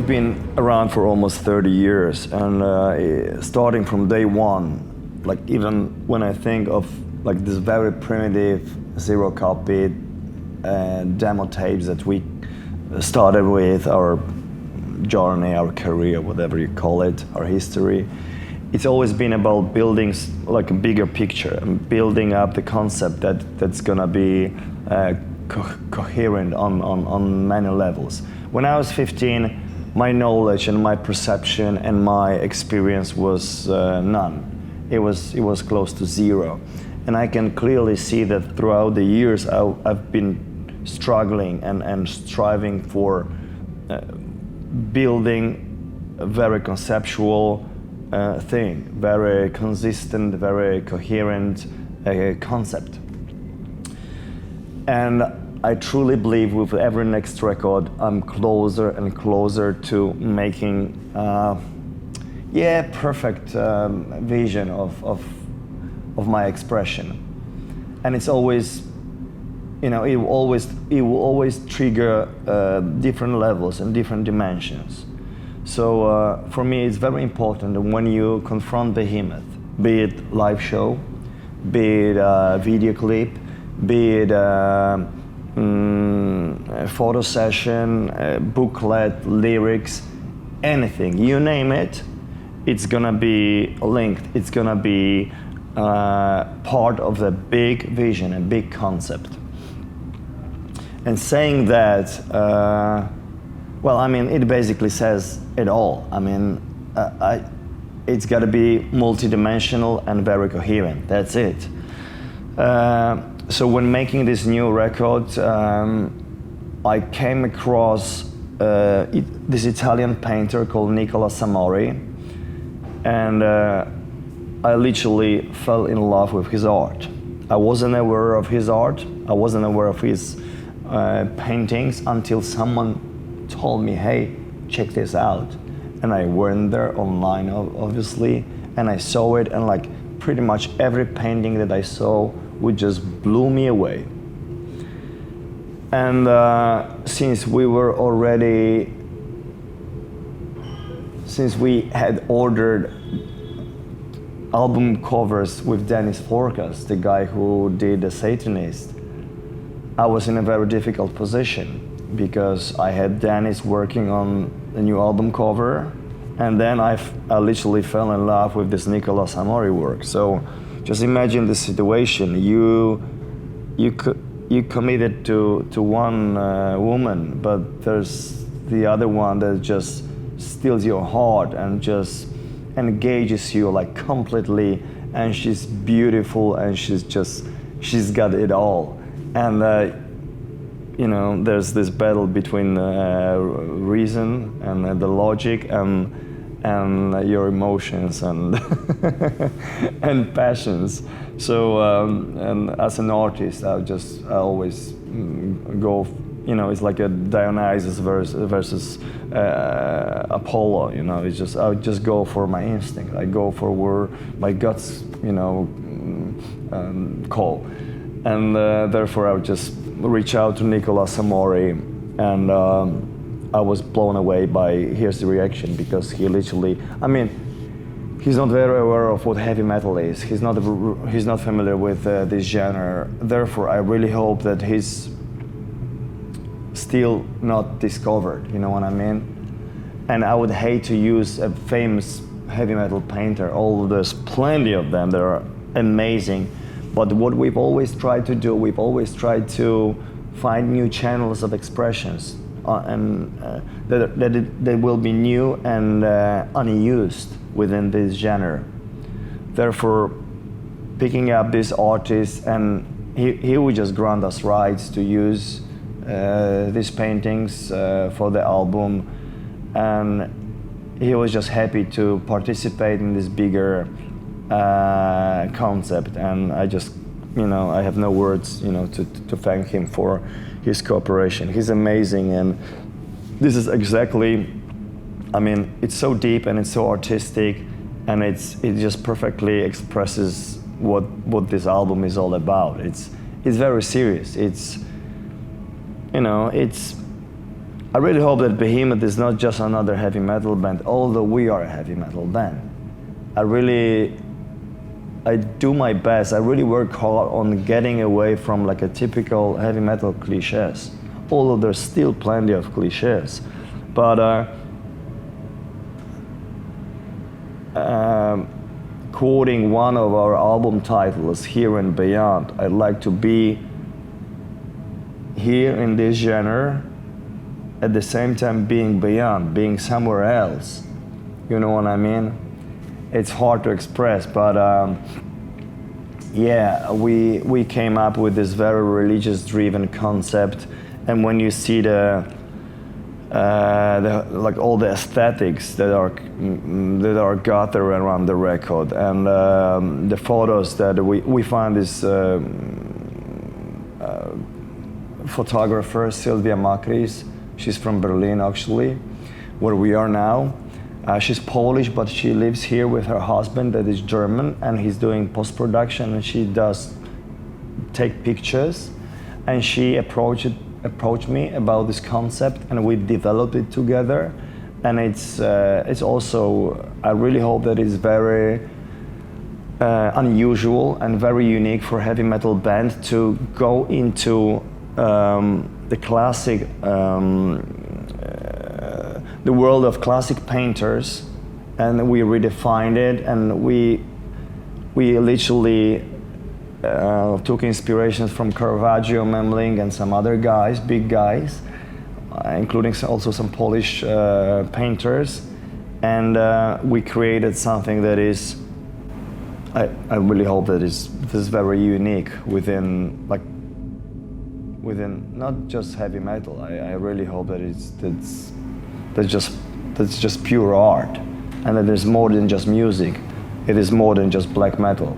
been around for almost 30 years, and starting from day one, like even when I think of like this very primitive zero copy demo tapes that we started with, our journey, our career, whatever you call it, our history, it's always been about building like a bigger picture and building up the concept that's gonna be coherent on many levels. When I was 15, my knowledge and my perception and my experience was none. It was close to zero. And I can clearly see that throughout the years I've been struggling and striving for building a very conceptual thing, very consistent, very coherent concept. And I truly believe with every next record, I'm closer and closer to making, perfect vision of my expression. And it's always, it will always trigger different levels and different dimensions. So for me, it's very important that when you confront Behemoth, be it live show, be it a video clip, be it a photo session, booklet, lyrics, anything, you name it, it's gonna be linked, it's gonna be part of the big vision and big concept. And saying that, it basically says it all. It's got to be multidimensional and very coherent. That's it. So when making this new record, I came across this Italian painter called Nicola Samori, and I literally fell in love with his art. I wasn't aware of his art. I wasn't aware of his paintings until someone told me, hey, check this out. And I went there online, obviously, and I saw it, and like pretty much every painting that I saw would just blew me away. And since we had ordered album covers with Dennis Forkas, the guy who did The Satanist, I was in a very difficult position because I had Dennis working on a new album cover, and then I literally fell in love with this Nicola Samori work. So just imagine the situation. You committed to one woman, but there's the other one that just steals your heart and just engages you like completely, and she's beautiful and she's got it all. And there's this battle between reason and the logic and your emotions and and passions. So and as an artist, I always go. It's like a Dionysus versus Apollo. I would just go for my instinct. I go for where my guts, call. And therefore I would just reach out to Nicola Samori, and I was blown away by his reaction, because he literally, he's not very aware of what heavy metal is. He's not familiar with this genre. Therefore, I really hope that he's still not discovered, you know what I mean? And I would hate to use a famous heavy metal painter, although there's plenty of them that are amazing. But what we've always tried to do, we've always tried to find new channels of expressions that will be new and unused within this genre. Therefore, picking up this artist, and he would just grant us rights to use these paintings for the album, and he was just happy to participate in this bigger concept, and I just, I have no words, to thank him for his cooperation. He's amazing, and this is exactly, it's so deep and it's so artistic, and it just perfectly expresses what this album is all about. It's very serious. I really hope that Behemoth is not just another heavy metal band, although we are a heavy metal band. I do my best. I really work hard on getting away from like a typical heavy metal cliches, although there's still plenty of cliches. But quoting one of our album titles, Here and Beyond, I'd like to be here in this genre, at the same time being beyond, being somewhere else. You know what I mean? It's hard to express, but yeah, we came up with this very religious-driven concept, and when you see like all the aesthetics that are gathered around the record, and the photos that we find this photographer Sylvia Macris. She's from Berlin, actually, where we are now. She's Polish, but she lives here with her husband that is German, and he's doing post-production, and she does take pictures. And she approached me about this concept, and we developed it together. And it's also, I really hope that it's very unusual and very unique for a heavy metal band to go into the classic, the world of classic painters, and we redefined it, and we literally took inspirations from Caravaggio, Memling, and some other guys, big guys, including also some Polish painters, and we created something that is, I really hope that is very unique within not just heavy metal. I really hope that that's just pure art, and that there's more than just music. It is more than just black metal.